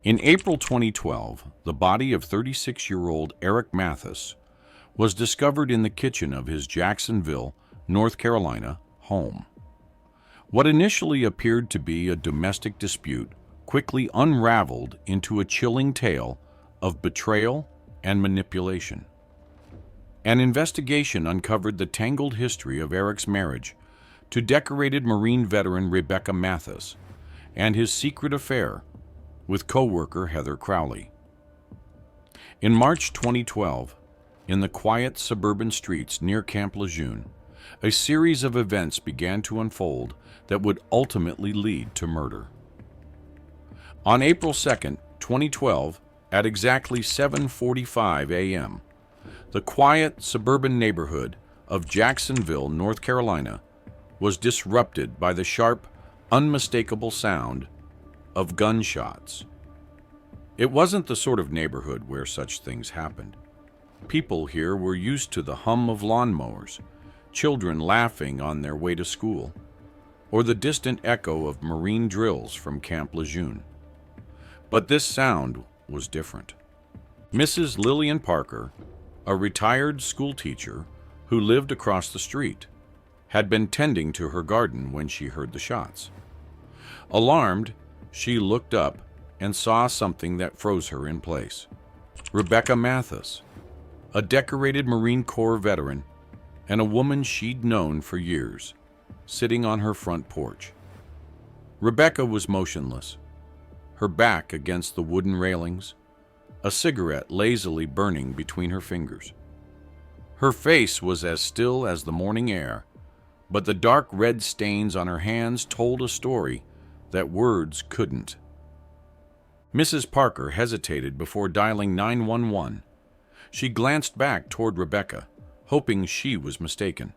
In April 2012, the body of 36-year-old Eric Mathis was discovered in the kitchen of his Jacksonville, North Carolina, home. What initially appeared to be a domestic dispute quickly unraveled into a chilling tale of betrayal and manipulation. An investigation uncovered the tangled history of Eric's marriage to decorated Marine veteran Rebecca Mathis and his secret affair with co-worker Heather Crowley. In March 2012, in the quiet suburban streets near Camp Lejeune, a series of events began to unfold that would ultimately lead to murder. On April 2, 2012, at exactly 7:45 a.m., the quiet suburban neighborhood of Jacksonville, North Carolina, was disrupted by the sharp, unmistakable sound of gunshots. It wasn't the sort of neighborhood where such things happened. People here were used to the hum of lawnmowers, children laughing on their way to school, or the distant echo of Marine drills from Camp Lejeune. But this sound was different. Mrs. Lillian Parker, a retired schoolteacher who lived across the street, had been tending to her garden when she heard the shots. Alarmed, she looked up and saw something that froze her in place. Rebecca Mathis, a decorated Marine Corps veteran and a woman she'd known for years, sitting on her front porch. Rebecca was motionless, her back against the wooden railings, a cigarette lazily burning between her fingers. Her face was as still as the morning air, but the dark red stains on her hands told a story that words couldn't. Mrs. Parker hesitated before dialing 911. She glanced back toward Rebecca, hoping she was mistaken,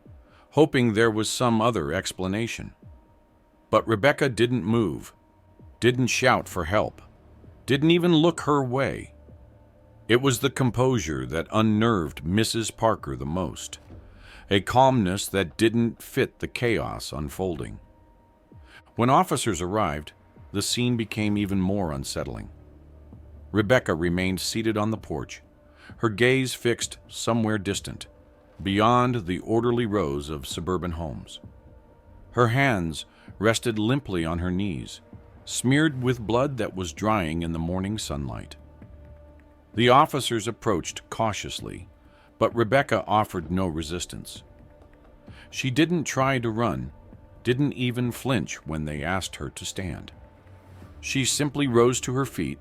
hoping there was some other explanation. But Rebecca didn't move, didn't shout for help, didn't even look her way. It was the composure that unnerved Mrs. Parker the most, a calmness that didn't fit the chaos unfolding. When officers arrived, the scene became even more unsettling. Rebecca remained seated on the porch, her gaze fixed somewhere distant, beyond the orderly rows of suburban homes. Her hands rested limply on her knees, smeared with blood that was drying in the morning sunlight. The officers approached cautiously, but Rebecca offered no resistance. She didn't try to run, didn't even flinch when they asked her to stand. She simply rose to her feet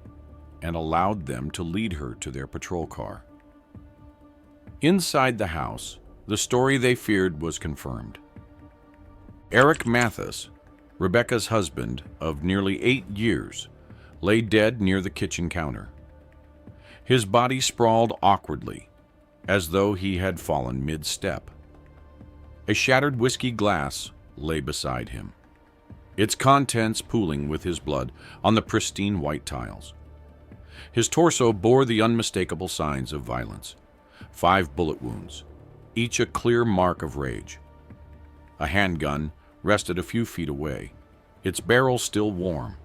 and allowed them to lead her to their patrol car. Inside the house, the story they feared was confirmed. Eric Mathis, Rebecca's husband of nearly 8 years, lay dead near the kitchen counter. His body sprawled awkwardly, as though he had fallen mid-step. A shattered whiskey glass lay beside him, its contents pooling with his blood on the pristine white tiles. His torso bore the unmistakable signs of violence: 5 bullet wounds, each a clear mark of rage. A handgun rested a few feet away, its barrel still warm.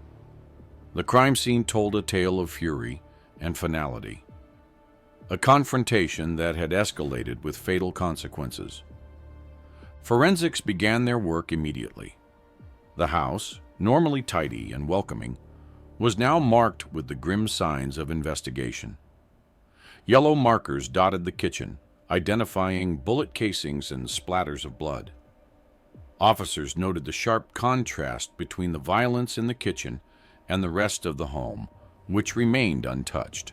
The crime scene told a tale of fury and finality, a confrontation that had escalated with fatal consequences. Forensics began their work immediately. The house, normally tidy and welcoming, was now marked with the grim signs of investigation. Yellow markers dotted the kitchen, identifying bullet casings and splatters of blood. Officers noted the sharp contrast between the violence in the kitchen and the rest of the home, which remained untouched.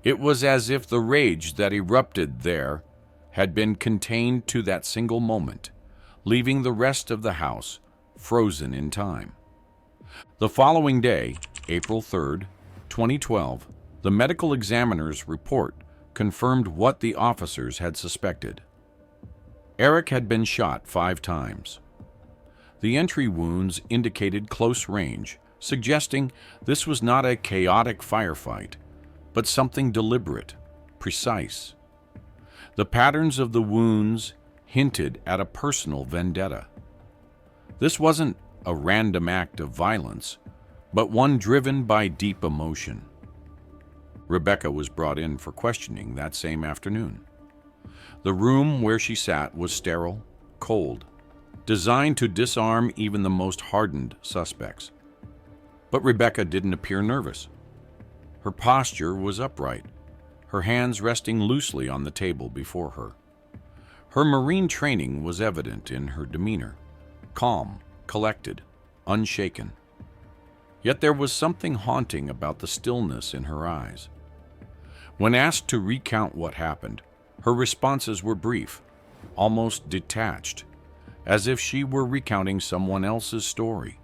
It was as if the rage that erupted there had been contained to that single moment, leaving the rest of the house frozen in time. The following day, April 3, 2012, the medical examiner's report confirmed what the officers had suspected. Eric had been shot 5 times. The entry wounds indicated close range, suggesting this was not a chaotic firefight, but something deliberate, precise. The patterns of the wounds hinted at a personal vendetta. This wasn't a random act of violence, but one driven by deep emotion. Rebecca was brought in for questioning that same afternoon. The room where she sat was sterile, cold, designed to disarm even the most hardened suspects. But Rebecca didn't appear nervous. Her posture was upright, her hands resting loosely on the table before her. Her Marine training was evident in her demeanor, calm, collected, unshaken. Yet there was something haunting about the stillness in her eyes. When asked to recount what happened, her responses were brief, almost detached, as if she were recounting someone else's story.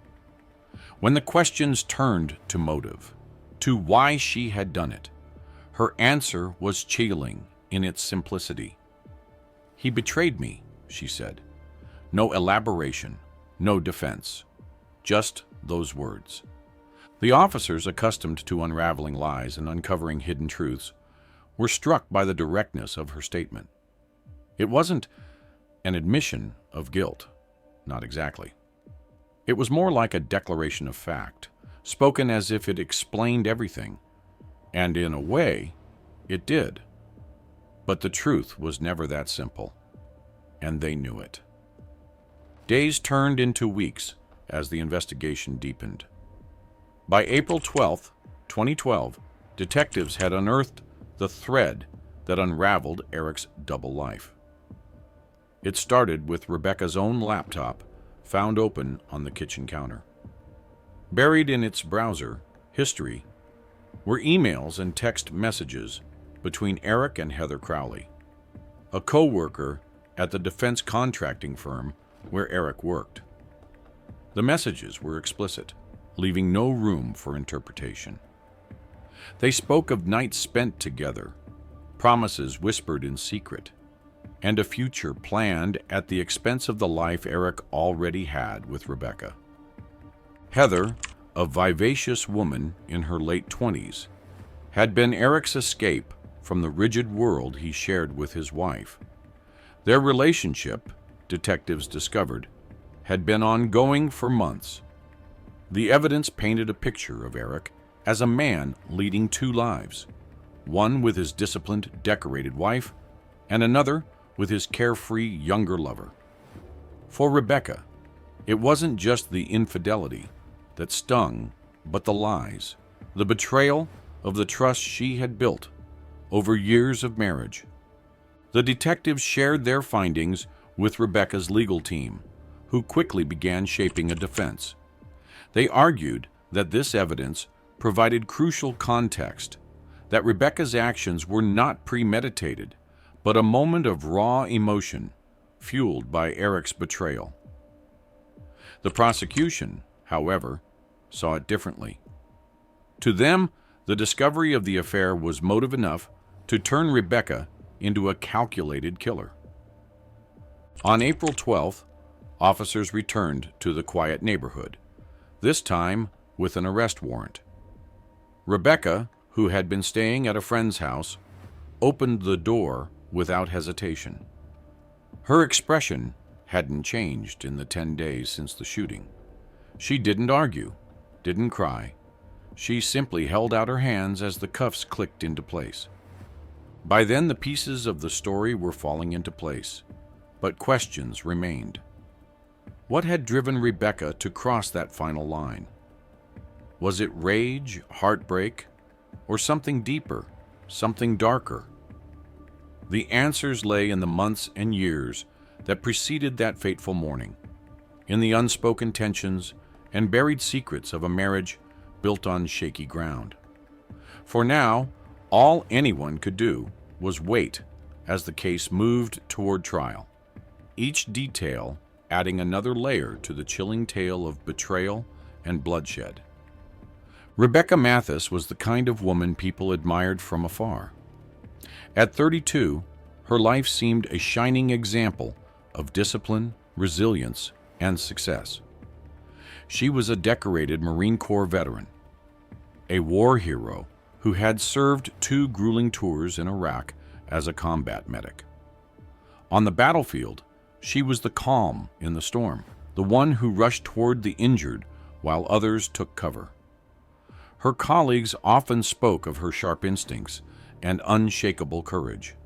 When the questions turned to motive, to why she had done it, her answer was chilling in its simplicity. "He betrayed me," she said. No elaboration, no defense, just those words. The officers, accustomed to unraveling lies and uncovering hidden truths, were struck by the directness of her statement. It wasn't an admission of guilt, not exactly. It was more like a declaration of fact, spoken as if it explained everything, and in a way, it did. But the truth was never that simple, and they knew it. Days turned into weeks as the investigation deepened. By April 12, 2012, detectives had unearthed the thread that unraveled Eric's double life. It started with Rebecca's own laptop, found open on the kitchen counter. Buried in its browser history were emails and text messages between Eric and Heather Crowley, a co-worker at the defense contracting firm where Eric worked. The messages were explicit, leaving no room for interpretation. They spoke of nights spent together, promises whispered in secret, and a future planned at the expense of the life Eric already had with Rebecca. Heather, a vivacious woman in her late 20s, had been Eric's escape from the rigid world he shared with his wife. Their relationship, detectives discovered, had been ongoing for months. The evidence painted a picture of Eric as a man leading two lives, one with his disciplined, decorated wife, and another with his carefree, younger lover. For Rebecca, it wasn't just the infidelity that stung, but the lies, the betrayal of the trust she had built over years of marriage. The detectives shared their findings with Rebecca's legal team, who quickly began shaping a defense. They argued that this evidence provided crucial context, that Rebecca's actions were not premeditated, but a moment of raw emotion fueled by Eric's betrayal. The prosecution, however, saw it differently. To them, the discovery of the affair was motive enough to turn Rebecca into a calculated killer. On April 12th, officers returned to the quiet neighborhood, this time with an arrest warrant. Rebecca, who had been staying at a friend's house, opened the door without hesitation. Her expression hadn't changed in the 10 days since the shooting. She didn't argue, didn't cry. She simply held out her hands as the cuffs clicked into place. By then, the pieces of the story were falling into place, but questions remained. What had driven Rebecca to cross that final line? Was it rage, heartbreak, or something deeper, something darker? The answers lay in the months and years that preceded that fateful morning, in the unspoken tensions and buried secrets of a marriage built on shaky ground. For now, all anyone could do was wait as the case moved toward trial, each detail adding another layer to the chilling tale of betrayal and bloodshed. Rebecca Mathis was the kind of woman people admired from afar. At 32, her life seemed a shining example of discipline, resilience, and success. She was a decorated Marine Corps veteran, a war hero who had served 2 grueling tours in Iraq as a combat medic. On the battlefield, she was the calm in the storm, the one who rushed toward the injured while others took cover. Her colleagues often spoke of her sharp instincts and unshakable courage.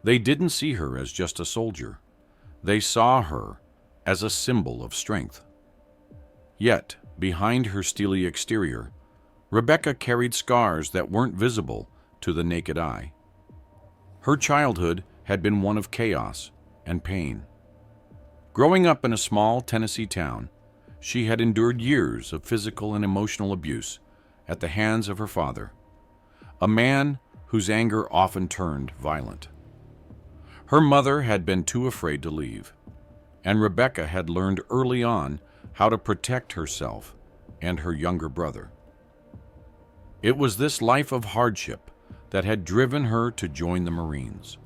They didn't see her as just a soldier. They saw her as a symbol of strength. Yet, behind her steely exterior, Rebecca carried scars that weren't visible to the naked eye. Her childhood had been one of chaos and pain. Growing up in a small Tennessee town, she had endured years of physical and emotional abuse at the hands of her father, a man whose anger often turned violent. Her mother had been too afraid to leave, and Rebecca had learned early on how to protect herself and her younger brother. It was this life of hardship that had driven her to join the Marines.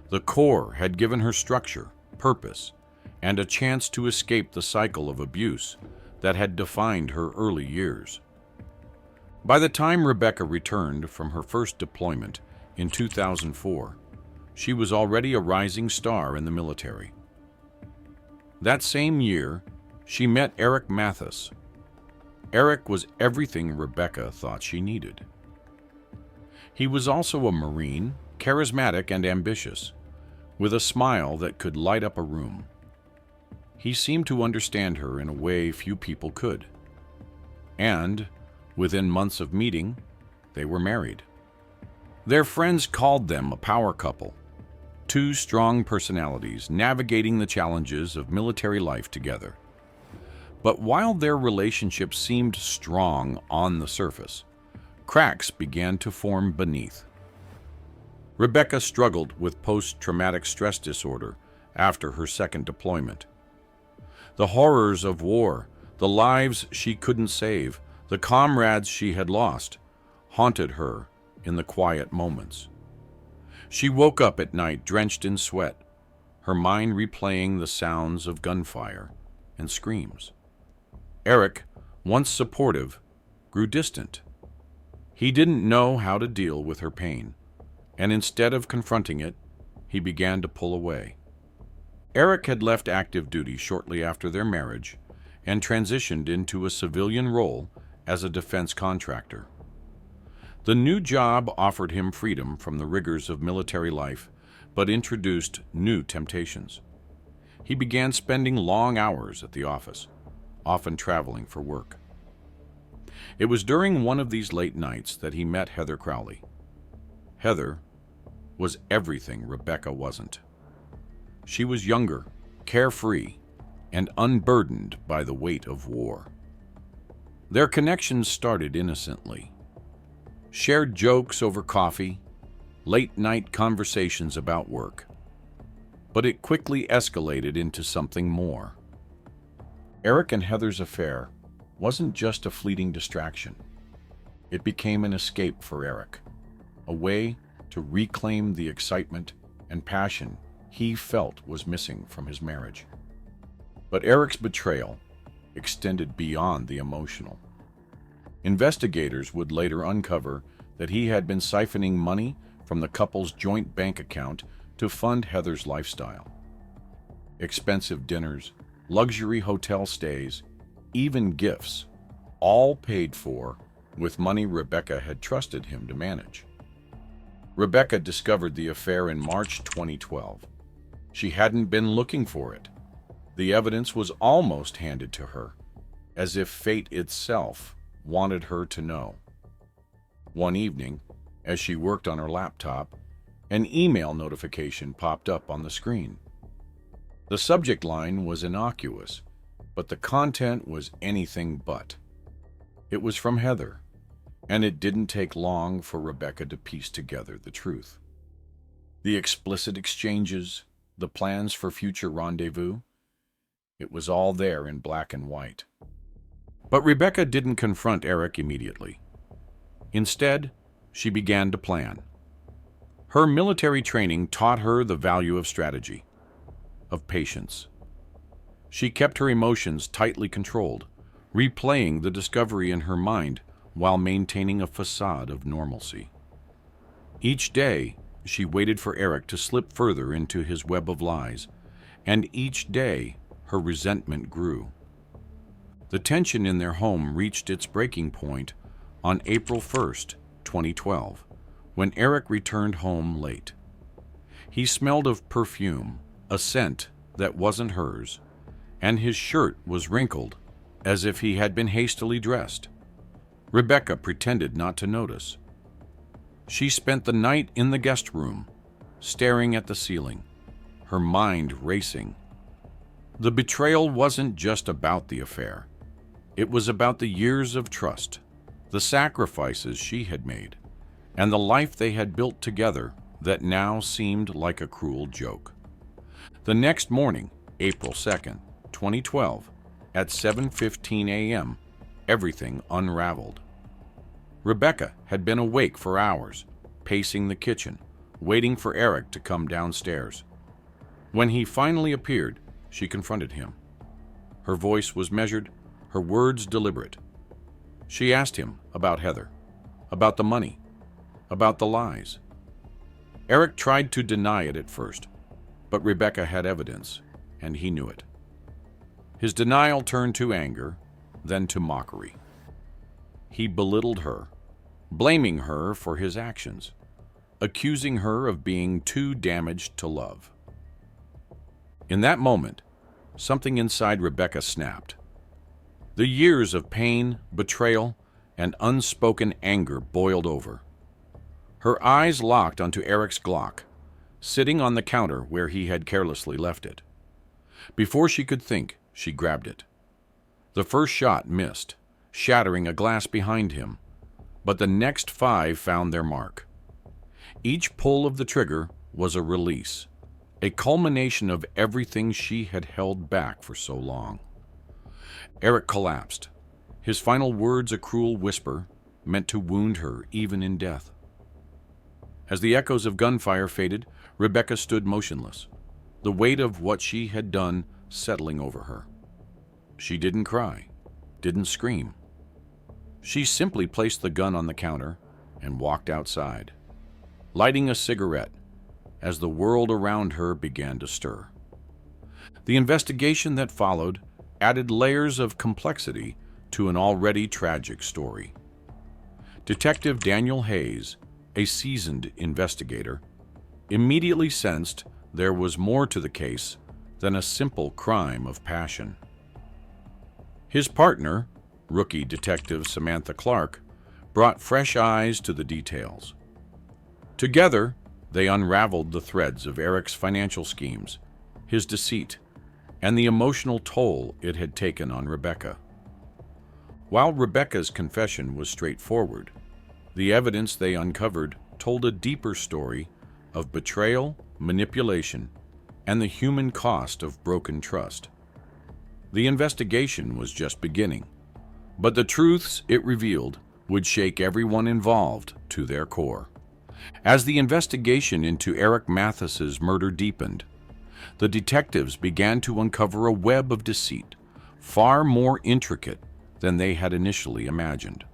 The Corps had given her structure, purpose, and a chance to escape the cycle of abuse that had defined her early years. By the time Rebecca returned from her first deployment in 2004, she was already a rising star in the military. That same year, she met Eric Mathis. Eric was everything Rebecca thought she needed. He was also a Marine, charismatic and ambitious, with a smile that could light up a room. He seemed to understand her in a way few people could. And, within months of meeting, they were married. Their friends called them a power couple, two strong personalities navigating the challenges of military life together. But while their relationship seemed strong on the surface, cracks began to form beneath. Rebecca struggled with post-traumatic stress disorder after her second deployment. The horrors of war, the lives she couldn't save, the comrades she had lost, haunted her in the quiet moments. She woke up at night drenched in sweat, her mind replaying the sounds of gunfire and screams. Eric, once supportive, grew distant. He didn't know how to deal with her pain, and instead of confronting it, he began to pull away. Eric had left active duty shortly after their marriage and transitioned into a civilian role as a defense contractor. The new job offered him freedom from the rigors of military life, but introduced new temptations. He began spending long hours at the office, often traveling for work. It was during one of these late nights that he met Heather Crowley. Heather was everything Rebecca wasn't. She was younger, carefree, and unburdened by the weight of war. Their connection started innocently. Shared jokes over coffee, late-night conversations about work. But it quickly escalated into something more. Eric and Heather's affair wasn't just a fleeting distraction. It became an escape for Eric, a way to reclaim the excitement and passion he felt was missing from his marriage. But Eric's betrayal extended beyond the emotional. Investigators would later uncover that he had been siphoning money from the couple's joint bank account to fund Heather's lifestyle. Expensive dinners, luxury hotel stays, even gifts, all paid for with money Rebecca had trusted him to manage. Rebecca discovered the affair in March 2012. She hadn't been looking for it. The evidence was almost handed to her, as if fate itself wanted her to know. One evening, as she worked on her laptop, an email notification popped up on the screen. The subject line was innocuous, but the content was anything but. It was from Heather, and it didn't take long for Rebecca to piece together the truth. The explicit exchanges, the plans for future rendezvous, it was all there in black and white. But Rebecca didn't confront Eric immediately. Instead, she began to plan. Her military training taught her the value of strategy, of patience. She kept her emotions tightly controlled, replaying the discovery in her mind while maintaining a facade of normalcy. Each day, she waited for Eric to slip further into his web of lies, and each day her resentment grew. The tension in their home reached its breaking point on April 1st, 2012, when Eric returned home late. He smelled of perfume, a scent that wasn't hers, and his shirt was wrinkled as if he had been hastily dressed. Rebecca pretended not to notice. She spent the night in the guest room, staring at the ceiling, her mind racing. The betrayal wasn't just about the affair. It was about the years of trust, the sacrifices she had made, and the life they had built together that now seemed like a cruel joke. The next morning, April 2nd, 2012, at 7:15 a.m., everything unraveled. Rebecca had been awake for hours, pacing the kitchen, waiting for Eric to come downstairs. When he finally appeared, she confronted him. Her voice was measured, her words deliberate. She asked him about Heather, about the money, about the lies. Eric tried to deny it at first, but Rebecca had evidence, and he knew it. His denial turned to anger, then to mockery. He belittled her, blaming her for his actions, accusing her of being too damaged to love. In that moment, something inside Rebecca snapped. The years of pain, betrayal, and unspoken anger boiled over. Her eyes locked onto Eric's Glock, sitting on the counter where he had carelessly left it. Before she could think, she grabbed it. The first shot missed, shattering a glass behind him, but the next 5 found their mark. Each pull of the trigger was a release, a culmination of everything she had held back for so long. Eric collapsed, his final words a cruel whisper meant to wound her even in death. As the echoes of gunfire faded, Rebecca stood motionless, the weight of what she had done settling over her. She didn't cry, didn't scream. She simply placed the gun on the counter and walked outside, lighting a cigarette as the world around her began to stir. The investigation that followed added layers of complexity to an already tragic story. Detective Daniel Hayes, a seasoned investigator, immediately sensed there was more to the case than a simple crime of passion. His partner, rookie detective Samantha Clark, brought fresh eyes to the details. Together, they unraveled the threads of Eric's financial schemes, his deceit, and the emotional toll it had taken on Rebecca. While Rebecca's confession was straightforward, the evidence they uncovered told a deeper story of betrayal, manipulation, and the human cost of broken trust. The investigation was just beginning, but the truths it revealed would shake everyone involved to their core. As the investigation into Eric Mathis's murder deepened, the detectives began to uncover a web of deceit, far more intricate than they had initially imagined.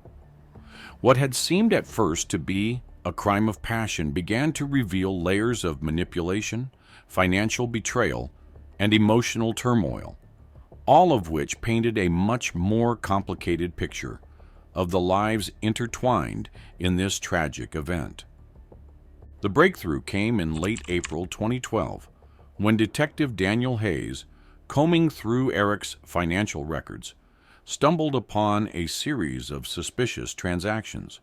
What had seemed at first to be a crime of passion began to reveal layers of manipulation, financial betrayal, and emotional turmoil, all of which painted a much more complicated picture of the lives intertwined in this tragic event. The breakthrough came in late April 2012, when Detective Daniel Hayes, combing through Eric's financial records, stumbled upon a series of suspicious transactions.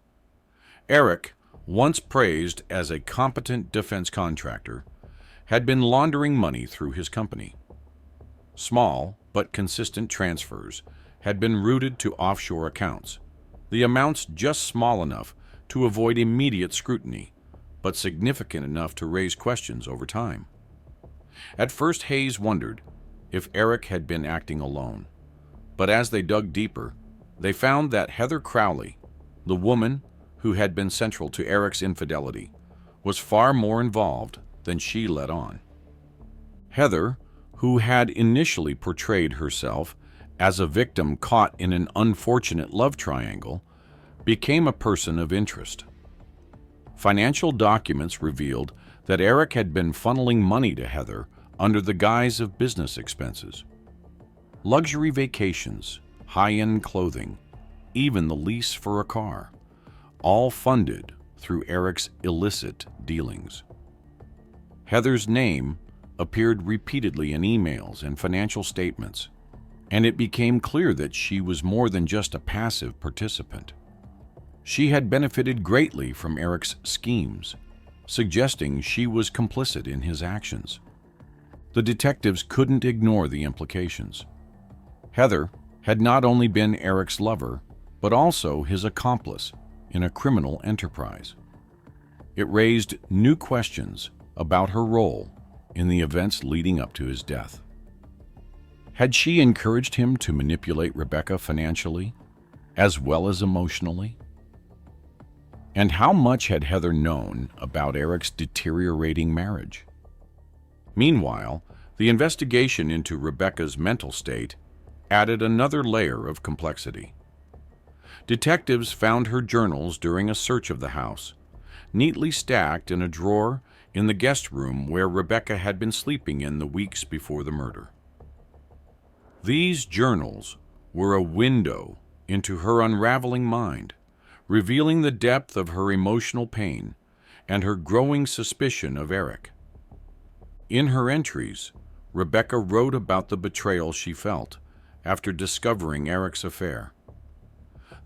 Eric, once praised as a competent defense contractor, had been laundering money through his company. Small but consistent transfers had been routed to offshore accounts, the amounts just small enough to avoid immediate scrutiny, but significant enough to raise questions over time. At first, Hayes wondered if Eric had been acting alone, but as they dug deeper, they found that Heather Crowley, the woman who had been central to Eric's infidelity, was far more involved than she let on. Heather, who had initially portrayed herself as a victim caught in an unfortunate love triangle, became a person of interest. Financial documents revealed that Eric had been funneling money to Heather under the guise of business expenses. Luxury vacations, high-end clothing, even the lease for a car, all funded through Eric's illicit dealings. Heather's name appeared repeatedly in emails and financial statements, and it became clear that she was more than just a passive participant. She had benefited greatly from Eric's schemes, suggesting she was complicit in his actions. The detectives couldn't ignore the implications. Heather had not only been Eric's lover, but also his accomplice in a criminal enterprise. It raised new questions about her role in the events leading up to his death. Had she encouraged him to manipulate Rebecca financially, as well as emotionally? And how much had Heather known about Eric's deteriorating marriage? Meanwhile, the investigation into Rebecca's mental state added another layer of complexity. Detectives found her journals during a search of the house, neatly stacked in a drawer in the guest room where Rebecca had been sleeping in the weeks before the murder. These journals were a window into her unraveling mind, revealing the depth of her emotional pain and her growing suspicion of Eric. In her entries, Rebecca wrote about the betrayal she felt after discovering Eric's affair.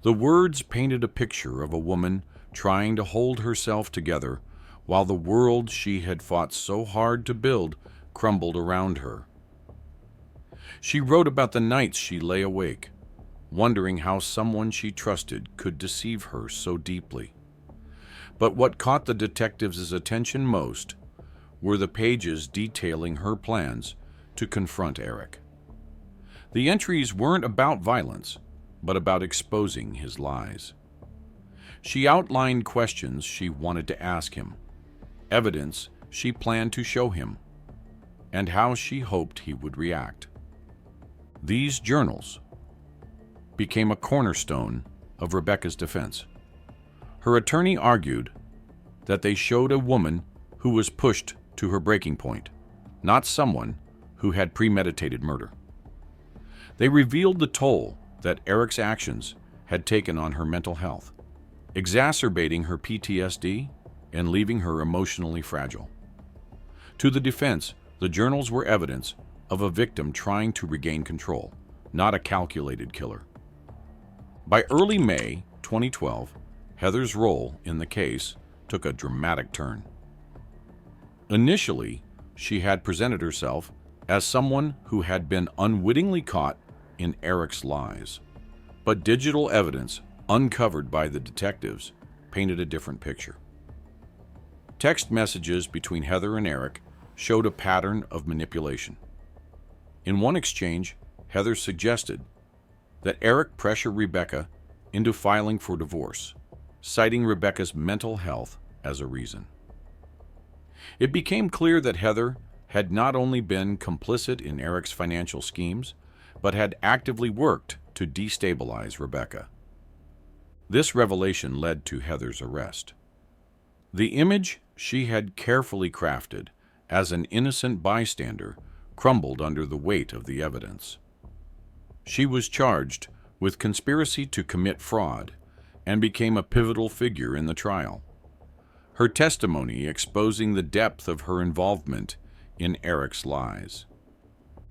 The words painted a picture of a woman trying to hold herself together while the world she had fought so hard to build crumbled around her. She wrote about the nights she lay awake, wondering how someone she trusted could deceive her so deeply. But what caught the detectives' attention most were the pages detailing her plans to confront Eric. The entries weren't about violence, but about exposing his lies. She outlined questions she wanted to ask him, evidence she planned to show him, and how she hoped he would react. These journals became a cornerstone of Rebecca's defense. Her attorney argued that they showed a woman who was pushed to her breaking point, not someone who had premeditated murder. They revealed the toll that Eric's actions had taken on her mental health, exacerbating her PTSD and leaving her emotionally fragile. To the defense, the journals were evidence of a victim trying to regain control, not a calculated killer. By early May 2012, Heather's role in the case took a dramatic turn. Initially, she had presented herself as someone who had been unwittingly caught in Eric's lies, but digital evidence uncovered by the detectives painted a different picture. Text messages between Heather and Eric showed a pattern of manipulation. In one exchange, Heather suggested that Eric pressure Rebecca into filing for divorce, citing Rebecca's mental health as a reason. It became clear that Heather had not only been complicit in Eric's financial schemes, but had actively worked to destabilize Rebecca. This revelation led to Heather's arrest. The image she had carefully crafted as an innocent bystander crumbled under the weight of the evidence. She was charged with conspiracy to commit fraud and became a pivotal figure in the trial, her testimony exposing the depth of her involvement in Eric's lies.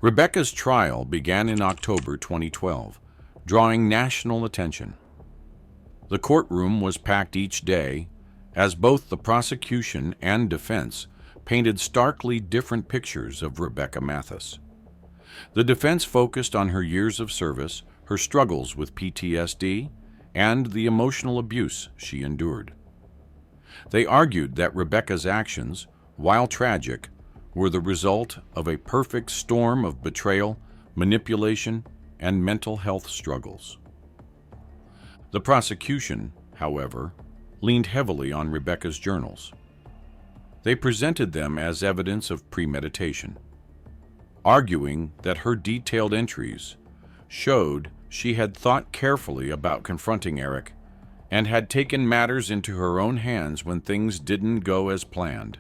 Rebecca's trial began in October 2012, drawing national attention. The courtroom was packed each day as both the prosecution and defense painted starkly different pictures of Rebecca Mathis. The defense focused on her years of service, her struggles with PTSD, and the emotional abuse she endured. They argued that Rebecca's actions, while tragic, were the result of a perfect storm of betrayal, manipulation, and mental health struggles. The prosecution, however, leaned heavily on Rebecca's journals. They presented them as evidence of premeditation, arguing that her detailed entries showed she had thought carefully about confronting Eric and had taken matters into her own hands when things didn't go as planned.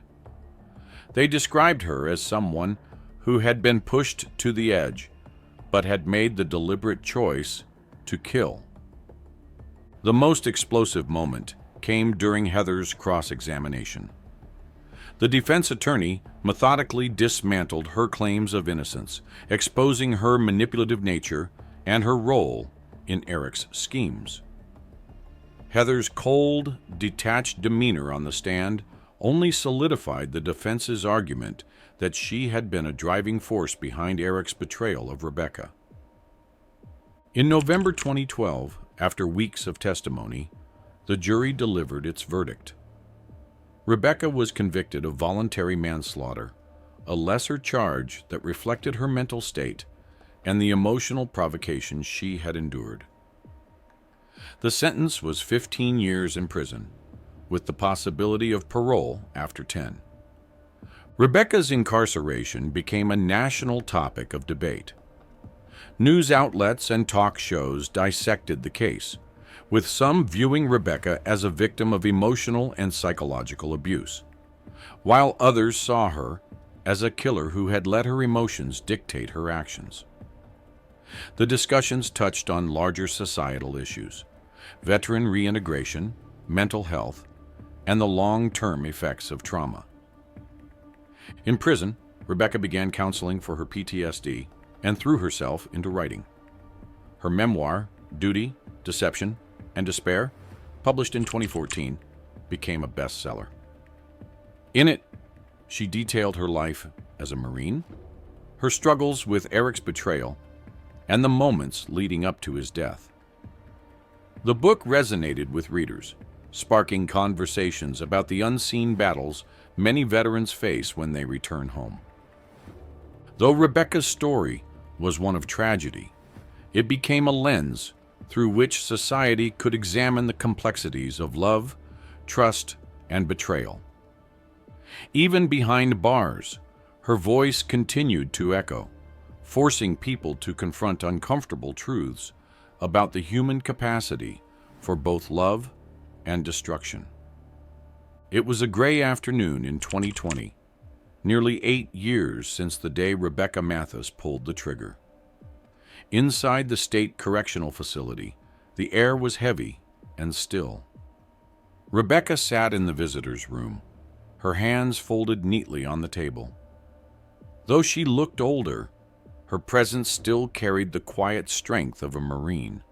They described her as someone who had been pushed to the edge, but had made the deliberate choice to kill. The most explosive moment came during Heather's cross-examination. The defense attorney methodically dismantled her claims of innocence, exposing her manipulative nature and her role in Eric's schemes. Heather's cold, detached demeanor on the stand only solidified the defense's argument that she had been a driving force behind Eric's betrayal of Rebecca. In November 2012, after weeks of testimony, the jury delivered its verdict. Rebecca was convicted of voluntary manslaughter, a lesser charge that reflected her mental state and the emotional provocation she had endured. The sentence was 15 years in prison, with the possibility of parole after 10. Rebecca's incarceration became a national topic of debate. News outlets and talk shows dissected the case, with some viewing Rebecca as a victim of emotional and psychological abuse, while others saw her as a killer who had let her emotions dictate her actions. The discussions touched on larger societal issues: veteran reintegration, mental health, and the long-term effects of trauma. In prison, Rebecca began counseling for her PTSD and threw herself into writing. Her memoir, Duty, Deception, and Despair, published in 2014, became a bestseller. In it, she detailed her life as a Marine, her struggles with Eric's betrayal, and the moments leading up to his death. The book resonated with readers, sparking conversations about the unseen battles many veterans face when they return home. Though Rebecca's story was one of tragedy, it became a lens through which society could examine the complexities of love, trust, and betrayal. Even behind bars, her voice continued to echo, forcing people to confront uncomfortable truths about the human capacity for both love and destruction. It was a gray afternoon in 2020, nearly 8 years since the day Rebecca Mathis pulled the trigger. Inside the state correctional facility, the air was heavy and still. Rebecca sat in the visitor's room, her hands folded neatly on the table. Though she looked older, her presence still carried the quiet strength of a Marine.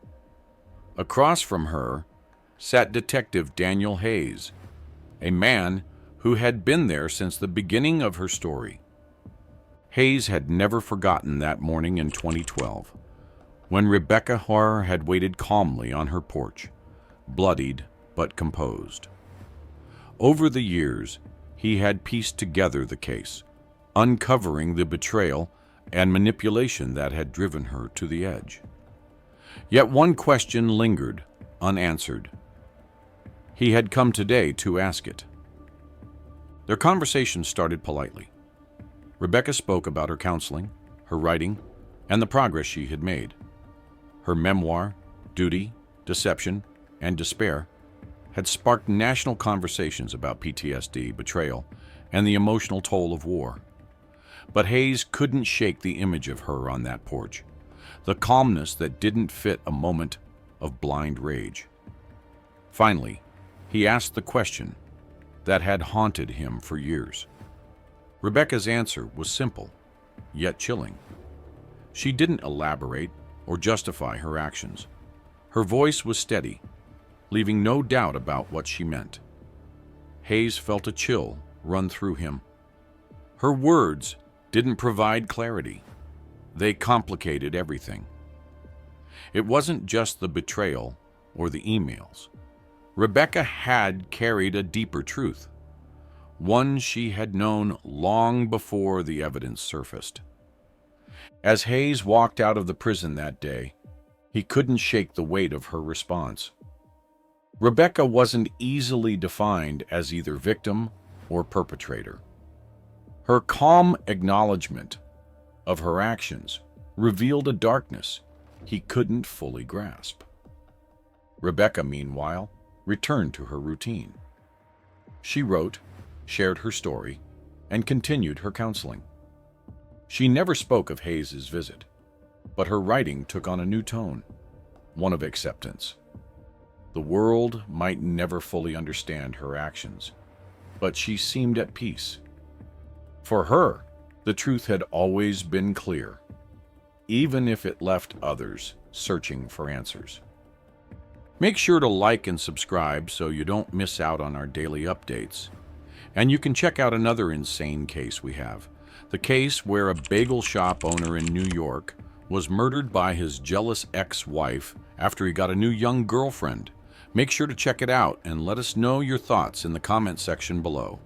Across from her sat Detective Daniel Hayes, a man who had been there since the beginning of her story. Hayes had never forgotten that morning in 2012, when Rebecca Horror had waited calmly on her porch, bloodied but composed. Over the years, he had pieced together the case, uncovering the betrayal and manipulation that had driven her to the edge. Yet one question lingered, unanswered. He had come today to ask it. Their conversation started politely. Rebecca spoke about her counseling, her writing, and the progress she had made. Her memoir, Duty, Deception, and Despair, had sparked national conversations about PTSD, betrayal, and the emotional toll of war. But Hayes couldn't shake the image of her on that porch, the calmness that didn't fit a moment of blind rage. Finally, he asked the question that had haunted him for years. Rebecca's answer was simple, yet chilling. She didn't elaborate or justify her actions. Her voice was steady, leaving no doubt about what she meant. Hayes felt a chill run through him. Her words didn't provide clarity. They complicated everything. It wasn't just the betrayal or the emails. Rebecca had carried a deeper truth, one she had known long before the evidence surfaced. As Hayes walked out of the prison that day, he couldn't shake the weight of her response. Rebecca wasn't easily defined as either victim or perpetrator. Her calm acknowledgement of her actions revealed a darkness he couldn't fully grasp. Rebecca, meanwhile, returned to her routine. She wrote, shared her story, and continued her counseling. She never spoke of Hayes's visit, but her writing took on a new tone, one of acceptance. The world might never fully understand her actions, but she seemed at peace. For her, the truth had always been clear, even if it left others searching for answers. Make sure to like and subscribe so you don't miss out on our daily updates. And you can check out another insane case we have. The case where a bagel shop owner in New York was murdered by his jealous ex-wife after he got a new young girlfriend. Make sure to check it out and let us know your thoughts in the comment section below.